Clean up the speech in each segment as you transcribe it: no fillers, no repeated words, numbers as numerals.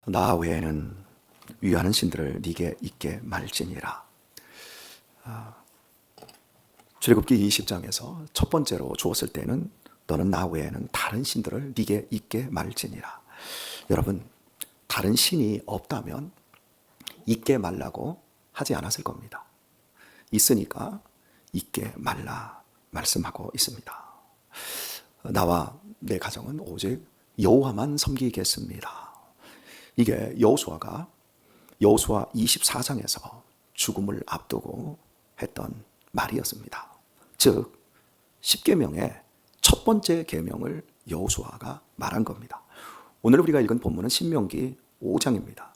나 외에는 위하는 신들을 네게 있게 말지니라. 출애굽기 20장에서 첫 번째로 주었을 때는 너는 나 외에는 다른 신들을 네게 있게 말지니라. 여러분, 다른 신이 없다면 있게 말라고 하지 않았을 겁니다. 있으니까 있게 말라 말씀하고 있습니다. 나와 내 가정은 오직 여호와만 섬기겠습니다. 이게 여호수아가 여호수아 24장에서 죽음을 앞두고 했던 말이었습니다. 즉 10계명의 첫 번째 계명을 여호수아가 말한 겁니다. 오늘 우리가 읽은 본문은 신명기 5장입니다.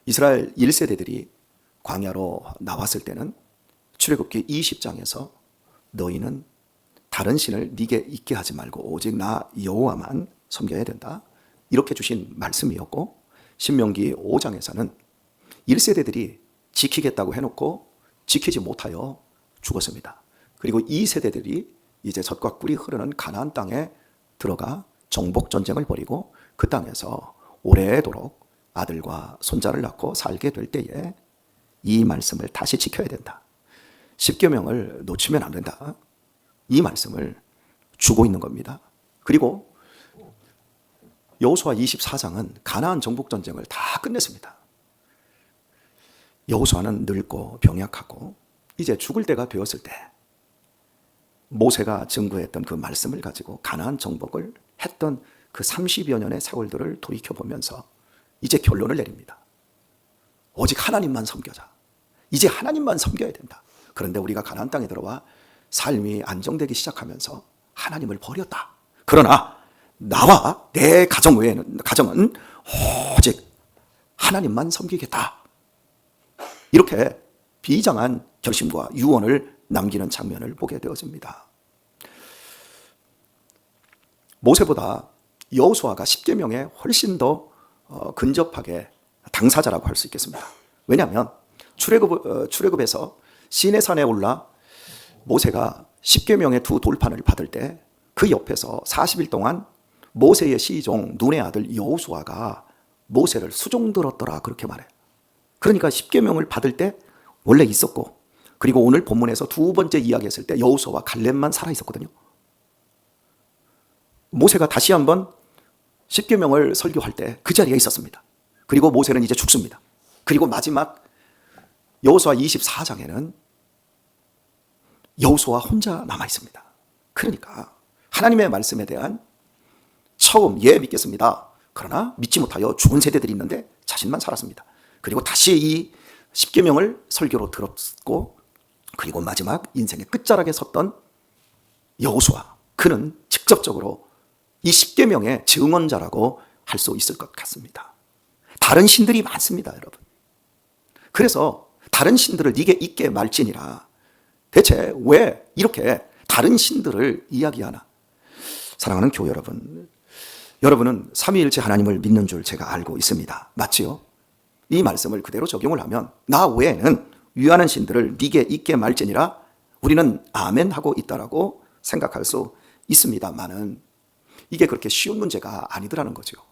이스라엘 1세대들이 광야로 나왔을 때는 출애굽기 20장에서 너희는 다른 신을 네게 있게 하지 말고 오직 나 여호와만 섬겨야 된다, 이렇게 주신 말씀이었고, 신명기 5장에서는 1세대들이 지키겠다고 해놓고 지키지 못하여 죽었습니다. 그리고 2세대들이 이제 젖과 꿀이 흐르는 가나안 땅에 들어가 정복 전쟁을 벌이고 그 땅에서 오래도록 아들과 손자를 낳고 살게 될 때에 이 말씀을 다시 지켜야 된다, 10계명을 놓치면 안 된다, 이 말씀을 주고 있는 겁니다. 그리고 여호수아 24장은 가나안 정복 전쟁을 다 끝냈습니다. 여호수아는 늙고 병약하고 이제 죽을 때가 되었을 때 모세가 증거했던 그 말씀을 가지고 가나안 정복을 했던 그 30여 년의 세월들을 돌이켜보면서 이제 결론을 내립니다. 오직 하나님만 섬겨자. 이제 하나님만 섬겨야 된다. 그런데 우리가 가나안 땅에 들어와 삶이 안정되기 시작하면서 하나님을 버렸다. 그러나 나와 내 가정은 오직 하나님만 섬기겠다, 이렇게 비장한 결심과 유언을 남기는 장면을 보게 되어집니다. 모세보다 여호수아가 10계명에 훨씬 더 근접하게 당사자라고 할 수 있겠습니다. 왜냐하면 출애굽에서 시내산에 올라 모세가 10계명의 두 돌판을 받을 때 그 옆에서 40일 동안 모세의 시종 눈의 아들 여호수아가 모세를 수종들었더라, 그렇게 말해요. 그러니까 10계명을 받을 때 원래 있었고, 그리고 오늘 본문에서 두 번째 이야기했을 때 여호수아와 갈렙만 살아 있었거든요. 모세가 다시 한번 10계명을 설교할 때 그 자리에 있었습니다. 그리고 모세는 이제 죽습니다. 그리고 마지막 여호수아 24장에는 여호수아 혼자 남아 있습니다. 그러니까 하나님의 말씀에 대한 처음 믿겠습니다. 그러나 믿지 못하여 죽은 세대들이 있는데 자신만 살았습니다. 그리고 다시 이 10계명을 설교로 들었고, 그리고 마지막 인생의 끝자락에 섰던 여호수아, 그는 직접적으로 이 10계명의 증언자라고 할 수 있을 것 같습니다. 다른 신들이 많습니다, 여러분. 그래서 다른 신들을 네게 있게 말지니라. 대체 왜 이렇게 다른 신들을 이야기하나? 사랑하는 교회 여러분, 여러분은 삼위일체 하나님을 믿는 줄 제가 알고 있습니다. 맞지요? 이 말씀을 그대로 적용을 하면 나 외에는 위하는 신들을 네게 있게 말지니라, 우리는 아멘 하고 있다라고 생각할 수 있습니다만은 이게 그렇게 쉬운 문제가 아니더라는 거죠.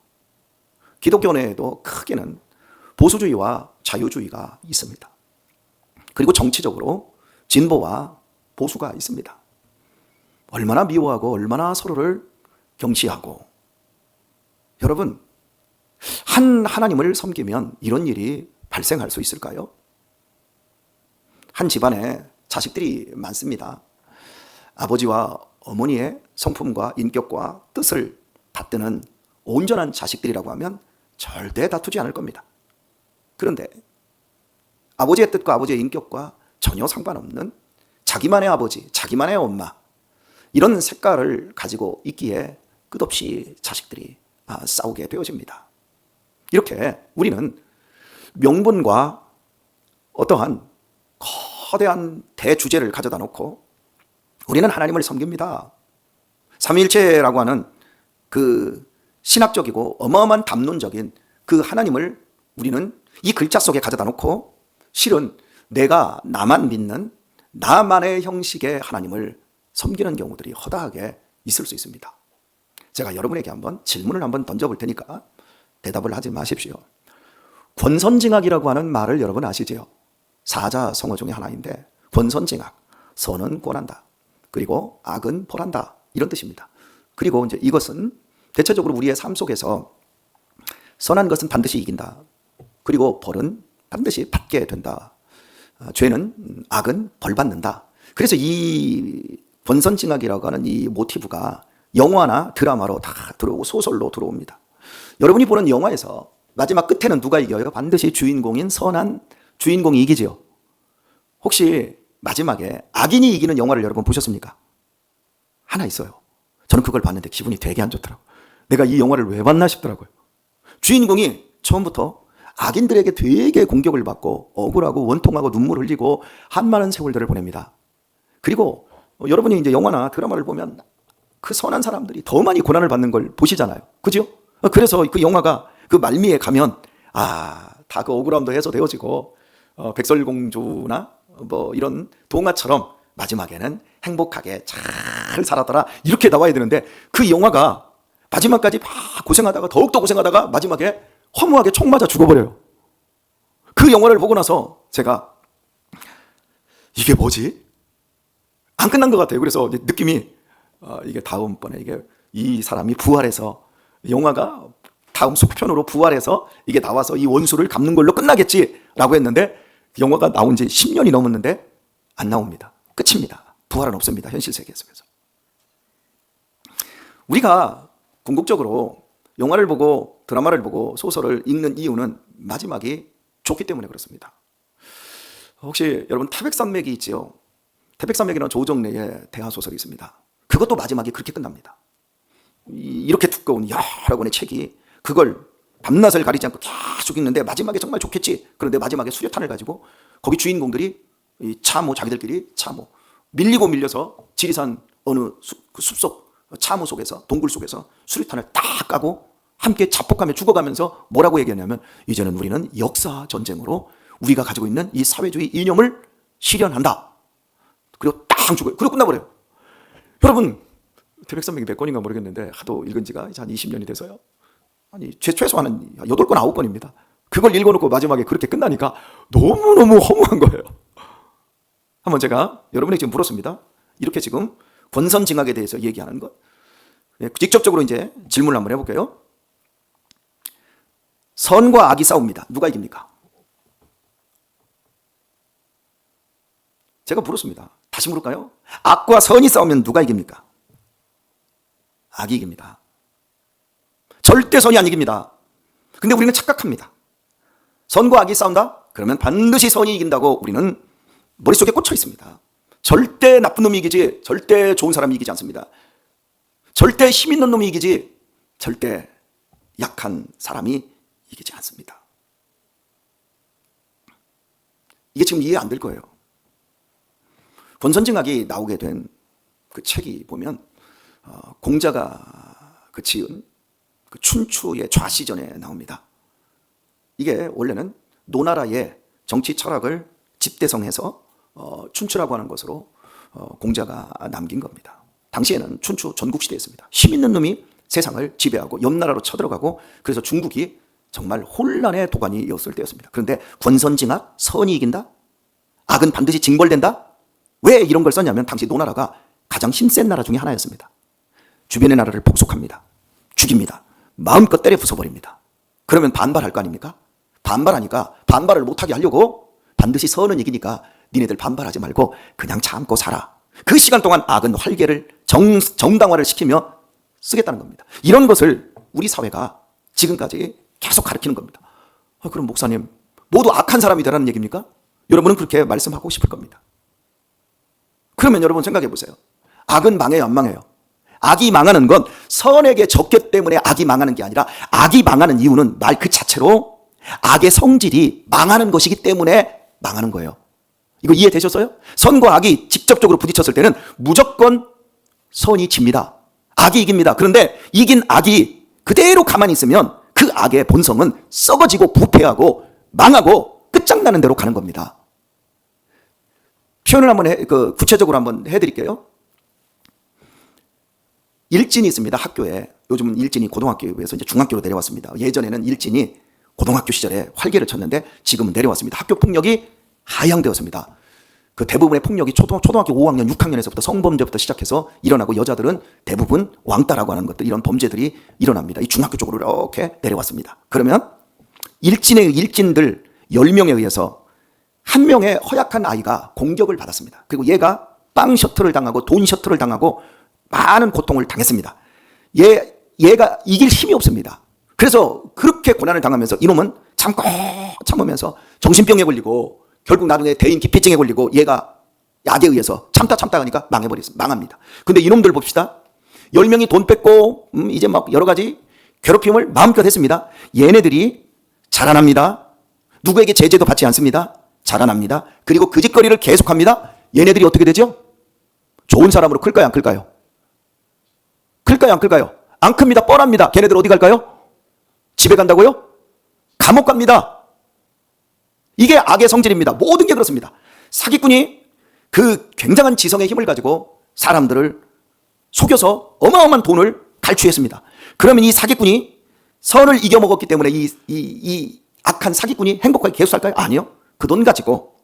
기독교 내에도 크게는 보수주의와 자유주의가 있습니다. 그리고 정치적으로 진보와 보수가 있습니다. 얼마나 미워하고 얼마나 서로를 경시하고. 여러분, 한 하나님을 섬기면 이런 일이 발생할 수 있을까요? 한 집안에 자식들이 많습니다. 아버지와 어머니의 성품과 인격과 뜻을 받드는 온전한 자식들이라고 하면 절대 다투지 않을 겁니다. 그런데 아버지의 뜻과 아버지의 인격과 전혀 상관없는 자기만의 아버지, 자기만의 엄마, 이런 색깔을 가지고 있기에 끝없이 자식들이 싸우게 되어집니다. 이렇게 우리는 명분과 어떠한 거대한 대주제를 가져다 놓고 우리는 하나님을 섬깁니다. 삼위일체라고 하는 그 신학적이고 어마어마한 담론적인 그 하나님을 우리는 이 글자 속에 가져다 놓고 실은 내가 나만 믿는 나만의 형식의 하나님을 섬기는 경우들이 허다하게 있을 수 있습니다. 제가 여러분에게 한번 질문을 한번 던져볼 테니까 대답을 하지 마십시오. 권선징악이라고 하는 말을 여러분 아시지요? 사자성어 중에 하나인데 권선징악, 선은 권한다. 그리고 악은 벌한다. 이런 뜻입니다. 그리고 이제 이것은 대체적으로 우리의 삶 속에서 선한 것은 반드시 이긴다. 그리고 벌은 반드시 받게 된다. 죄는 악은 벌받는다. 그래서 이 권선징악이라고 하는 이 모티브가 영화나 드라마로 다 들어오고 소설로 들어옵니다. 여러분이 보는 영화에서 마지막 끝에는 누가 이겨요? 반드시 주인공인 선한 주인공이 이기지요. 혹시 마지막에 악인이 이기는 영화를 여러분 보셨습니까? 하나 있어요. 저는 그걸 봤는데 기분이 되게 안 좋더라고요. 내가 이 영화를 왜 봤나 싶더라고요. 주인공이 처음부터 악인들에게 되게 공격을 받고 억울하고 원통하고 눈물 흘리고 한많은 세월들을 보냅니다. 그리고 여러분이 이제 영화나 드라마를 보면 그 선한 사람들이 더 많이 고난을 받는 걸 보시잖아요. 그죠? 그래서 그 영화가 그 말미에 가면 다 그 억울함도 해소되어지고 백설공주나 뭐 이런 동화처럼 마지막에는 행복하게 잘 살았더라 이렇게 나와야 되는데 그 영화가 마지막까지 막 고생하다가 더욱더 고생하다가 마지막에 허무하게 총 맞아 죽어버려요. 그 영화를 보고 나서 제가 이게 뭐지? 안 끝난 것 같아요. 그래서 느낌이 이게 다음번에 이 사람이 부활해서 영화가 다음 속편으로 부활해서 이게 나와서 이 원수를 갚는 걸로 끝나겠지라고 했는데 영화가 나온 지 10년이 넘었는데 안 나옵니다. 끝입니다. 부활은 없습니다. 현실 세계 속에서. 우리가 궁극적으로 영화를 보고 드라마를 보고 소설을 읽는 이유는 마지막이 좋기 때문에 그렇습니다. 혹시 여러분 태백산맥이 있지요? 태백산맥이라는 조정래의 대하소설이 있습니다. 그것도 마지막이 그렇게 끝납니다. 이렇게 두꺼운 여러 권의 책이 그걸 밤낮을 가리지 않고 계속 읽는데 마지막에 정말 좋겠지. 그런데 마지막에 수류탄을 가지고 거기 주인공들이 자기들끼리 밀리고 밀려서 지리산 어느 그 숲속 참호 속에서 동굴 속에서 수류탄을 딱 까고 함께 자폭하며 죽어가면서 뭐라고 얘기하냐면 이제는 우리는 역사 전쟁으로 우리가 가지고 있는 이 사회주의 이념을 실현한다. 그리고 딱 죽어요. 그리고 끝나버려요. 여러분 태백산맥이 몇 권인가 모르겠는데 하도 읽은 지가 한 20년이 돼서요. 아니 최소한 한 8권 9권입니다. 그걸 읽어놓고 마지막에 그렇게 끝나니까 너무너무 허무한 거예요. 한번 제가 여러분에게 지금 물었습니다. 이렇게 지금 권선징악에 대해서 얘기하는 것 직접적으로 이제 질문을 한번 해볼게요. 선과 악이 싸웁니다. 누가 이깁니까? 제가 물었습니다. 다시 물을까요? 악과 선이 싸우면 누가 이깁니까? 악이 이깁니다. 절대 선이 안 이깁니다. 근데 우리는 착각합니다. 선과 악이 싸운다? 그러면 반드시 선이 이긴다고 우리는 머릿속에 꽂혀 있습니다. 절대 나쁜 놈이 이기지 절대 좋은 사람이 이기지 않습니다. 절대 힘 있는 놈이 이기지 절대 약한 사람이 이기지 않습니다. 이게 지금 이해 안 될 거예요. 권선징악이 나오게 된 그 책이 보면 공자가 그 지은 그 춘추의 좌시전에 나옵니다. 이게 원래는 노나라의 정치 철학을 집대성해서 춘추라고 하는 것으로 공자가 남긴 겁니다. 당시에는 춘추 전국시대였습니다. 힘 있는 놈이 세상을 지배하고 옆나라로 쳐들어가고 그래서 중국이 정말 혼란의 도가니였을 때였습니다. 그런데 권선징악, 선이 이긴다? 악은 반드시 징벌된다? 왜 이런 걸 썼냐면 당시 노나라가 가장 힘센 나라 중에 하나였습니다. 주변의 나라를 복속합니다. 죽입니다. 마음껏 때려 부숴버립니다. 그러면 반발할 거 아닙니까? 반발하니까 반발을 못하게 하려고 반드시 선은 이기니까 니네들 반발하지 말고 그냥 참고 살아. 그 시간 동안 악은 활개를 정당화를 시키며 쓰겠다는 겁니다. 이런 것을 우리 사회가 지금까지 계속 가르치는 겁니다. 그럼 목사님 모두 악한 사람이 되라는 얘기입니까? 여러분은 그렇게 말씀하고 싶을 겁니다. 그러면 여러분 생각해 보세요. 악은 망해요, 안 망해요? 악이 망하는 건 선에게 졌기 때문에 악이 망하는 게 아니라 악이 망하는 이유는 말 그 자체로 악의 성질이 망하는 것이기 때문에 망하는 거예요. 이거 이해되셨어요? 선과 악이 직접적으로 부딪혔을 때는 무조건 선이 집니다. 악이 이깁니다. 그런데 이긴 악이 그대로 가만히 있으면 그 악의 본성은 썩어지고 부패하고 망하고 끝장나는 대로 가는 겁니다. 표현을 한번 구체적으로 한번 해드릴게요. 일진이 있습니다. 학교에. 요즘은 일진이 고등학교에 비해서 이제 중학교로 내려왔습니다. 예전에는 일진이 고등학교 시절에 활개를 쳤는데 지금은 내려왔습니다. 학교 폭력이 하향되었습니다. 그 대부분의 폭력이 초등학교 5학년, 6학년에서부터 성범죄부터 시작해서 일어나고 여자들은 대부분 왕따라고 하는 것들, 이런 범죄들이 일어납니다. 이 중학교 쪽으로 이렇게 내려왔습니다. 그러면 일진들 10명에 의해서 한 명의 허약한 아이가 공격을 받았습니다. 그리고 얘가 빵 셔틀을 당하고 돈 셔틀을 당하고 많은 고통을 당했습니다. 얘가 이길 힘이 없습니다. 그래서 그렇게 고난을 당하면서 이놈은 참으면서 정신병에 걸리고 결국 나중에 대인 기피증에 걸리고 얘가 약에 의해서 참다 하니까 망합니다. 근데 이놈들 봅시다. 10명이 돈 뺏고 이제 막 여러 가지 괴롭힘을 마음껏 했습니다. 얘네들이 자라납니다. 누구에게 제재도 받지 않습니다. 자라납니다. 그리고 그 짓거리를 계속합니다. 얘네들이 어떻게 되죠? 좋은 사람으로 클까요? 안 클까요? 클까요? 안 클까요? 안 큽니다. 뻔합니다. 걔네들 어디 갈까요? 집에 간다고요? 감옥 갑니다. 이게 악의 성질입니다. 모든 게 그렇습니다. 사기꾼이 그 굉장한 지성의 힘을 가지고 사람들을 속여서 어마어마한 돈을 갈취했습니다. 그러면 이 사기꾼이 선을 이겨먹었기 때문에 이 악한 사기꾼이 행복하게 계속 살까요? 아니요. 그 돈 가지고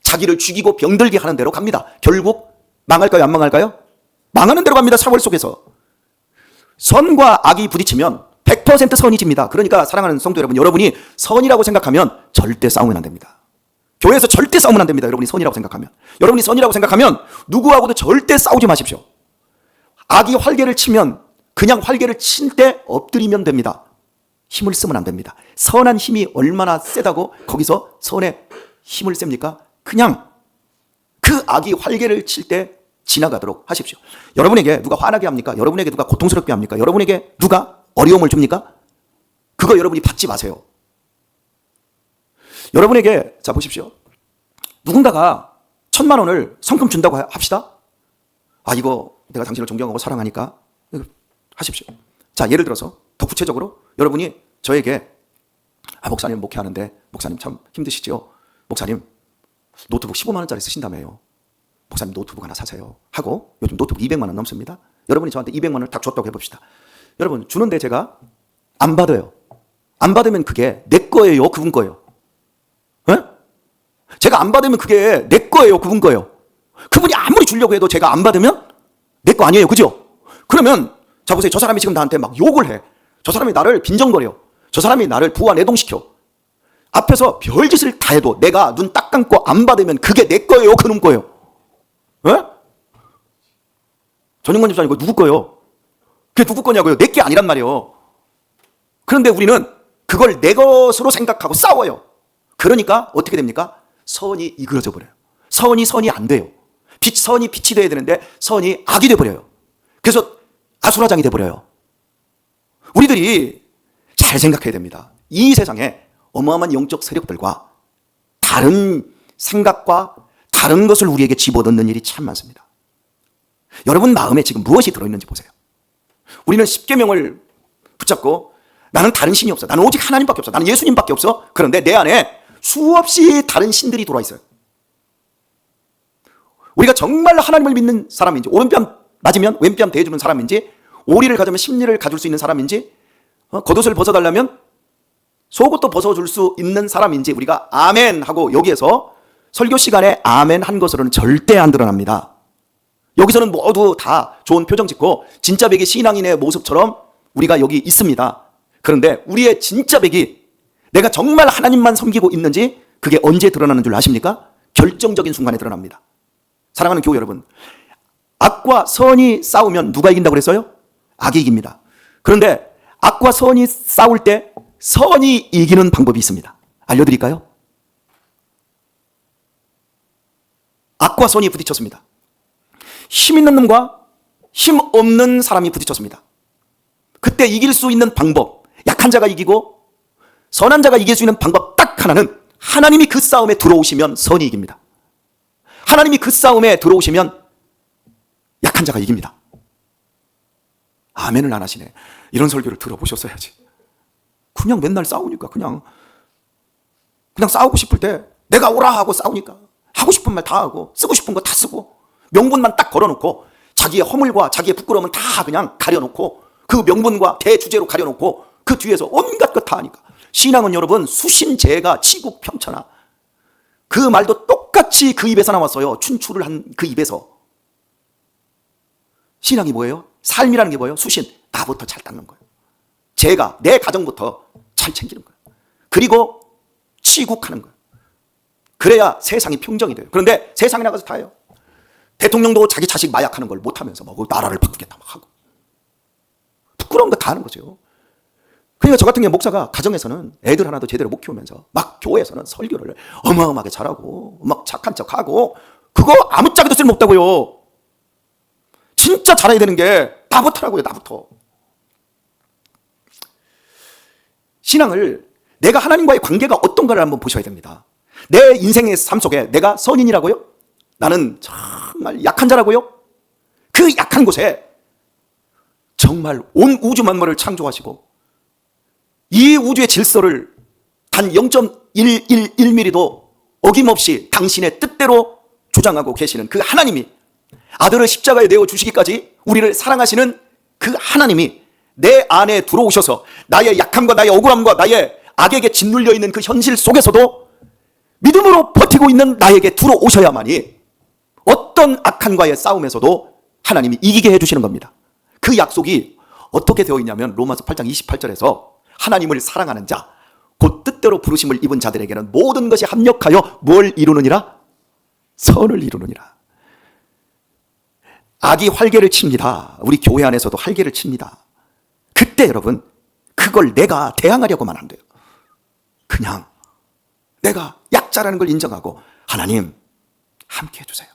자기를 죽이고 병들게 하는 대로 갑니다. 결국 망할까요? 안 망할까요? 망하는 대로 갑니다. 사월 속에서. 선과 악이 부딪히면 100% 선이 집니다. 그러니까 사랑하는 성도 여러분, 여러분이 선이라고 생각하면 절대 싸우면 안 됩니다. 교회에서 절대 싸우면 안 됩니다. 여러분이 선이라고 생각하면. 여러분이 선이라고 생각하면 누구하고도 절대 싸우지 마십시오. 악이 활개를 치면 그냥 활개를 칠 때 엎드리면 됩니다. 힘을 쓰면 안 됩니다. 선한 힘이 얼마나 세다고 거기서 선의 힘을 셉니까? 그냥 그 악이 활개를 칠 때 지나가도록 하십시오. 여러분에게 누가 화나게 합니까? 여러분에게 누가 고통스럽게 합니까? 여러분에게 누가 어려움을 줍니까? 그거 여러분이 받지 마세요. 여러분에게 자 보십시오. 누군가가 1,000만 원을 성금 준다고 합시다. 아, 이거 내가 당신을 존경하고 사랑하니까 하십시오. 자, 예를 들어서 더 구체적으로 여러분이 저에게 목사님 목회하는데 목사님 참 힘드시죠? 목사님 노트북 15만 원짜리 쓰신다며요. 목사님 노트북 하나 사세요 하고 요즘 노트북 200만 원 넘습니다. 여러분이 저한테 200만 원을 딱 줬다고 해봅시다. 여러분 주는데 제가 안 받아요. 안 받으면 그게 내 거예요? 그분 거예요? 에? 제가 안 받으면 그게 내 거예요? 그분 거예요? 그분이 아무리 주려고 해도 제가 안 받으면 내 거 아니에요. 그죠? 그러면 자 보세요. 저 사람이 지금 나한테 막 욕을 해. 저 사람이 나를 빈정거려. 저 사람이 나를 부하 내동시켜. 앞에서 별짓을 다 해도 내가 눈 딱 감고 안 받으면 그게 내 거예요? 그놈 거예요? 에? 전용관 집사님 이거 누구 거예요? 그게 누구 거냐고요? 내 게 아니란 말이에요. 그런데 우리는 그걸 내 것으로 생각하고 싸워요. 그러니까 어떻게 됩니까? 선이 이그러져 버려요. 선이 안 돼요. 선이 빛이 돼야 되는데 선이 악이 돼 버려요. 그래서 아수라장이 돼 버려요. 우리들이 잘 생각해야 됩니다. 이 세상에 어마어마한 영적 세력들과 다른 생각과 다른 것을 우리에게 집어넣는 일이 참 많습니다. 여러분 마음에 지금 무엇이 들어있는지 보세요. 우리는 십계명을 붙잡고 나는 다른 신이 없어. 나는 오직 하나님밖에 없어. 나는 예수님밖에 없어. 그런데 내 안에 수없이 다른 신들이 돌아 있어요. 우리가 정말 하나님을 믿는 사람인지, 오른뺨 맞으면 왼뺨 대주는 사람인지, 오리를 가지면 십리를 가질 수 있는 사람인지, 겉옷을 벗어달라면 속옷도 벗어줄 수 있는 사람인지 우리가 아멘 하고 여기에서 설교 시간에 아멘 한 것으로는 절대 안 드러납니다. 여기서는 모두 다 좋은 표정 짓고 진짜 백이 신앙인의 모습처럼 우리가 여기 있습니다. 그런데 우리의 진짜 백이 내가 정말 하나님만 섬기고 있는지 그게 언제 드러나는 줄 아십니까? 결정적인 순간에 드러납니다. 사랑하는 교우 여러분, 악과 선이 싸우면 누가 이긴다고 그랬어요? 악이 이깁니다. 그런데 악과 선이 싸울 때 선이 이기는 방법이 있습니다. 알려드릴까요? 악과 선이 부딪혔습니다. 힘 있는 놈과 힘 없는 사람이 부딪혔습니다. 그때 이길 수 있는 방법, 약한 자가 이기고 선한 자가 이길 수 있는 방법 딱 하나는 하나님이 그 싸움에 들어오시면 선이 이깁니다. 하나님이 그 싸움에 들어오시면 약한 자가 이깁니다. 아멘을 안 하시네. 이런 설교를 들어보셨어야지. 그냥 맨날 싸우니까 그냥 싸우고 싶을 때 내가 오라 하고 싸우니까 하고 싶은 말 다 하고 쓰고 싶은 거 다 쓰고 명분만 딱 걸어놓고 자기의 허물과 자기의 부끄러움은 다 그냥 가려놓고 그 명분과 대주제로 가려놓고 그 뒤에서 온갖 것 다 하니까. 신앙은 여러분 수신제가 치국 평천하. 그 말도 똑같이 그 입에서 나왔어요. 춘추를 한 그 입에서. 신앙이 뭐예요? 삶이라는 게 뭐예요? 수신. 나부터 잘 닦는 거예요. 제가 내 가정부터 잘 챙기는 거예요. 그리고 치국하는 거예요. 그래야 세상이 평정이 돼요. 그런데 세상에 나가서 다 해요. 대통령도 자기 자식 마약하는 걸 못하면서 뭐 나라를 바꾸겠다 막 하고 부끄러운 거 다 하는 거죠. 그러니까 저 같은 경우 목사가 가정에서는 애들 하나도 제대로 못 키우면서 막 교회에서는 설교를 어마어마하게 잘하고 막 착한 척하고 그거 아무짝에도 쓸모없다고요. 진짜 잘해야 되는 게 나부터라고요. 나부터. 신앙을 내가 하나님과의 관계가 어떤가를 한번 보셔야 됩니다. 내 인생의 삶 속에 내가 선인이라고요? 나는 정말 약한 자라고요? 그 약한 곳에 정말 온 우주 만물을 창조하시고 이 우주의 질서를 단 0.111mm도 어김없이 당신의 뜻대로 주장하고 계시는 그 하나님이 아들을 십자가에 내어주시기까지 우리를 사랑하시는 그 하나님이 내 안에 들어오셔서 나의 약함과 나의 억울함과 나의 악에게 짓눌려 있는 그 현실 속에서도 믿음으로 버티고 있는 나에게 들어오셔야만이 어떤 악한과의 싸움에서도 하나님이 이기게 해주시는 겁니다. 그 약속이 어떻게 되어 있냐면 로마서 8장 28절에서 하나님을 사랑하는 자, 곧 뜻대로 부르심을 입은 자들에게는 모든 것이 합력하여 뭘 이루느니라? 선을 이루느니라. 악이 활개를 칩니다. 우리 교회 안에서도 활개를 칩니다. 그때 여러분 그걸 내가 대항하려고만 안 돼요. 그냥 내가 약자라는 걸 인정하고 하나님 함께 해주세요.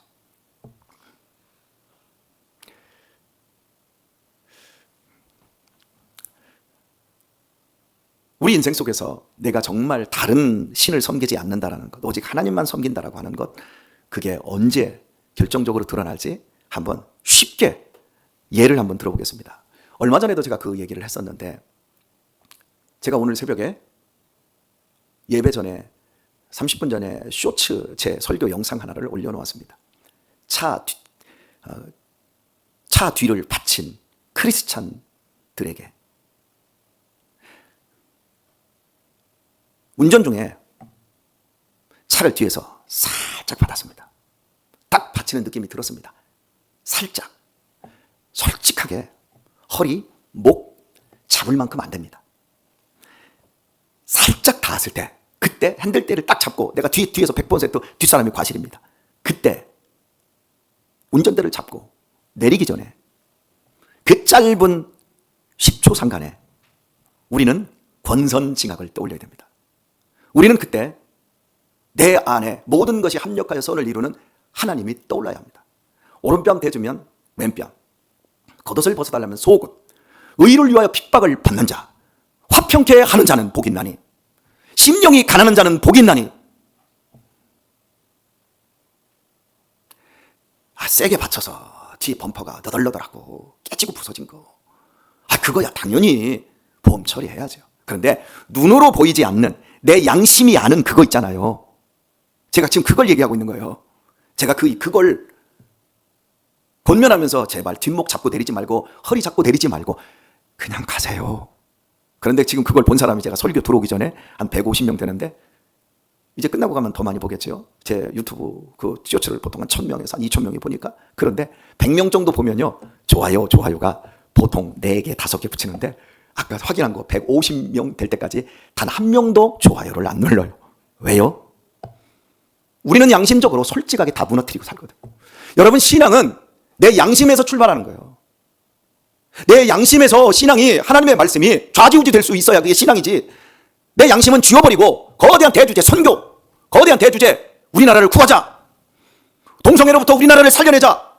우리 인생 속에서 내가 정말 다른 신을 섬기지 않는다라는 것, 오직 하나님만 섬긴다라고 하는 것, 그게 언제 결정적으로 드러날지 한번 쉽게 예를 한번 들어보겠습니다. 얼마 전에도 제가 그 얘기를 했었는데, 제가 오늘 새벽에 예배 전에 30분 전에 쇼츠 제 설교 영상 하나를 올려놓았습니다. 차 뒤를 바친 크리스찬들에게 운전 중에 차를 뒤에서 살짝 받았습니다. 딱 받치는 느낌이 들었습니다. 살짝. 솔직하게 허리, 목 잡을 만큼 안 됩니다. 살짝 닿았을 때, 그때 핸들대를 딱 잡고, 내가 뒤에서 100번 세트 뒷사람이 과실입니다. 그때 운전대를 잡고 내리기 전에 그 짧은 10초 상간에 우리는 권선징악을 떠올려야 됩니다. 우리는 그때 내 안에 모든 것이 합력하여 선을 이루는 하나님이 떠올라야 합니다. 오른뺨 대주면 왼뺨, 겉옷을 벗어달라면 속옷, 의를 위하여 핍박을 받는 자, 화평케 하는 자는 복이 있나니, 심령이 가난한 자는 복이 있나니. 세게 받쳐서 뒤에 범퍼가 너덜너덜하고 깨지고 부서진 거, 그거야 당연히 보험 처리해야죠. 그런데 눈으로 보이지 않는 내 양심이 아는 그거 있잖아요. 제가 지금 그걸 얘기하고 있는 거예요. 제가 그걸 권면하면서 제발 뒷목 잡고 내리지 말고 허리 잡고 내리지 말고 그냥 가세요. 그런데 지금 그걸 본 사람이 제가 설교 들어오기 전에 한 150명 되는데 이제 끝나고 가면 더 많이 보겠죠. 제 유튜브 그 쇼츠를 보통 한 1000명에서 한 2000명이 보니까. 그런데 100명 정도 보면요, 좋아요가 보통 4개, 5개 붙이는데 아까 확인한 거 150명 될 때까지 단 한 명도 좋아요를 안 눌러요. 왜요? 우리는 양심적으로 솔직하게 다 무너뜨리고 살거든. 여러분, 신앙은 내 양심에서 출발하는 거예요. 내 양심에서 신앙이, 하나님의 말씀이 좌지우지 될 수 있어야 그게 신앙이지. 내 양심은 쥐어버리고 거대한 대주제 선교, 거대한 대주제 우리나라를 구하자, 동성애로부터 우리나라를 살려내자,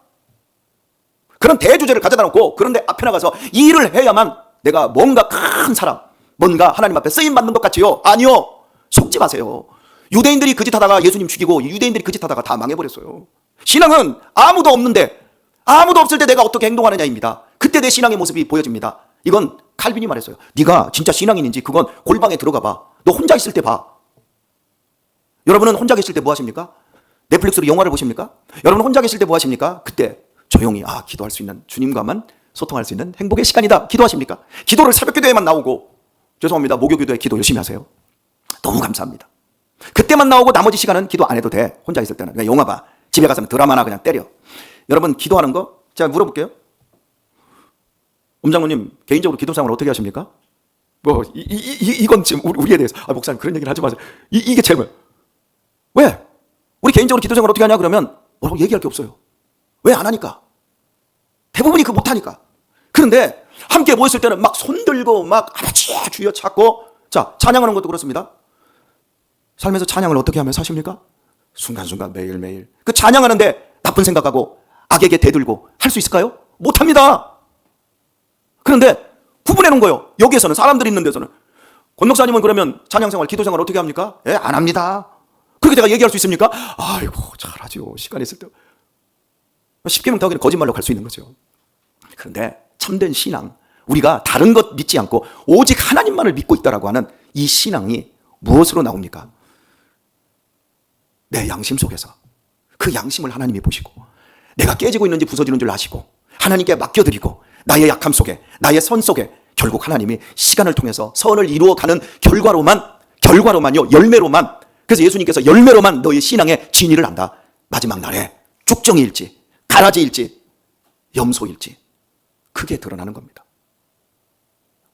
그런 대주제를 가져다 놓고 그런데 앞에 나가서 이 일을 해야만 내가 뭔가 큰 사람, 뭔가 하나님 앞에 쓰임받는 것 같지요? 아니요. 속지 마세요. 유대인들이 그 짓 하다가 예수님 죽이고 유대인들이 그 짓 하다가 다 망해버렸어요. 신앙은 아무도 없는데, 아무도 없을 때 내가 어떻게 행동하느냐입니다. 그때 내 신앙의 모습이 보여집니다. 이건 칼빈이 말했어요. 네가 진짜 신앙인인지 그건 골방에 들어가 봐. 너 혼자 있을 때 봐. 여러분은 혼자 계실 때 뭐 하십니까? 넷플릭스로 영화를 보십니까? 여러분 혼자 계실 때 뭐 하십니까? 그때 조용히 기도할 수 있는, 주님과만 소통할 수 있는 행복의 시간이다. 기도하십니까? 기도를 새벽 기도에만 나오고, 죄송합니다, 목요 기도에 기도 열심히 하세요. 너무 감사합니다. 그때만 나오고 나머지 시간은 기도 안 해도 돼. 혼자 있을 때는 그냥 영화 봐. 집에 가서는 드라마나 그냥 때려. 여러분 기도하는 거 제가 물어볼게요. 엄장로님 개인적으로 기도 생활을 어떻게 하십니까? 이건 지금 우리에 대해서 목사님 그런 얘기를 하지 마세요. 이게 제일 왜? 우리 개인적으로 기도 생활 어떻게 하냐 그러면 뭐라고 얘기할 게 없어요. 왜 안 하니까? 대부분이 그 못하니까. 그런데 함께 모였을 때는 막 손들고 막 아버지 주여 찾고, 자 찬양하는 것도 그렇습니다. 삶에서 찬양을 어떻게 하며 사십니까? 순간순간 매일매일 그 찬양하는데 나쁜 생각하고 악에게 대들고 할 수 있을까요? 못합니다. 그런데 구분해 놓은 거예요. 여기에서는 사람들이 있는 데서는. 권 목사님은 그러면 찬양생활 기도생활 어떻게 합니까? 안 합니다. 그렇게 제가 얘기할 수 있습니까? 아이고 잘하죠. 시간 있을 때. 쉽게 더하기는 거짓말로 갈 수 있는 거죠. 그런데 참된 신앙, 우리가 다른 것 믿지 않고 오직 하나님만을 믿고 있다라고 하는 이 신앙이 무엇으로 나옵니까? 내 양심 속에서. 그 양심을 하나님이 보시고 내가 깨지고 있는지 부서지는 줄 아시고 하나님께 맡겨드리고 나의 약함 속에, 나의 선 속에 결국 하나님이 시간을 통해서 선을 이루어가는 결과로만요, 열매로만. 그래서 예수님께서 열매로만 너의 신앙의 진리를 안다. 마지막 날에 쭉정이일지 가라지일지 염소일지 크게 드러나는 겁니다.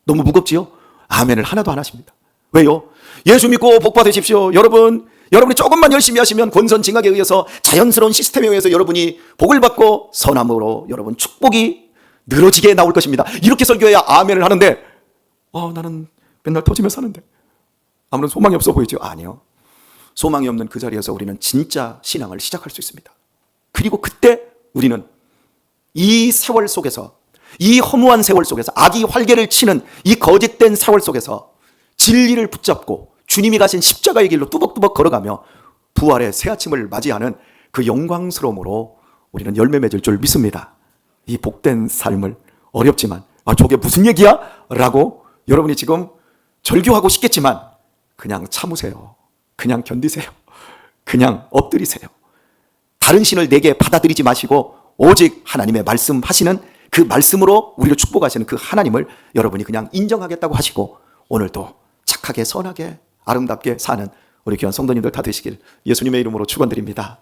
너무 무겁지요? 아멘을 하나도 안 하십니다. 왜요? 예수 믿고 복 받으십시오. 여러분이 조금만 열심히 하시면 권선징악에 의해서 자연스러운 시스템에 의해서 여러분이 복을 받고 선함으로 여러분 축복이 늘어지게 나올 것입니다. 이렇게 설교해야 아멘을 하는데 나는 맨날 터지며 사는데 아무런 소망이 없어 보이죠? 아니요. 소망이 없는 그 자리에서 우리는 진짜 신앙을 시작할 수 있습니다. 그리고 그때 우리는 이 세월 속에서, 이 허무한 세월 속에서, 악이 활개를 치는 이 거짓된 세월 속에서 진리를 붙잡고 주님이 가신 십자가의 길로 뚜벅뚜벅 걸어가며 부활의 새 아침을 맞이하는 그 영광스러움으로 우리는 열매 맺을 줄 믿습니다. 이 복된 삶을, 어렵지만 저게 무슨 얘기야? 라고 여러분이 지금 절규하고 싶겠지만 그냥 참으세요. 그냥 견디세요. 그냥 엎드리세요. 다른 신을 내게 받아들이지 마시고 오직 하나님의 말씀하시는 그 말씀으로 우리를 축복하시는 그 하나님을 여러분이 그냥 인정하겠다고 하시고 오늘도 착하게 선하게 아름답게 사는 우리 귀한 성도님들 다 되시길 예수님의 이름으로 축원드립니다.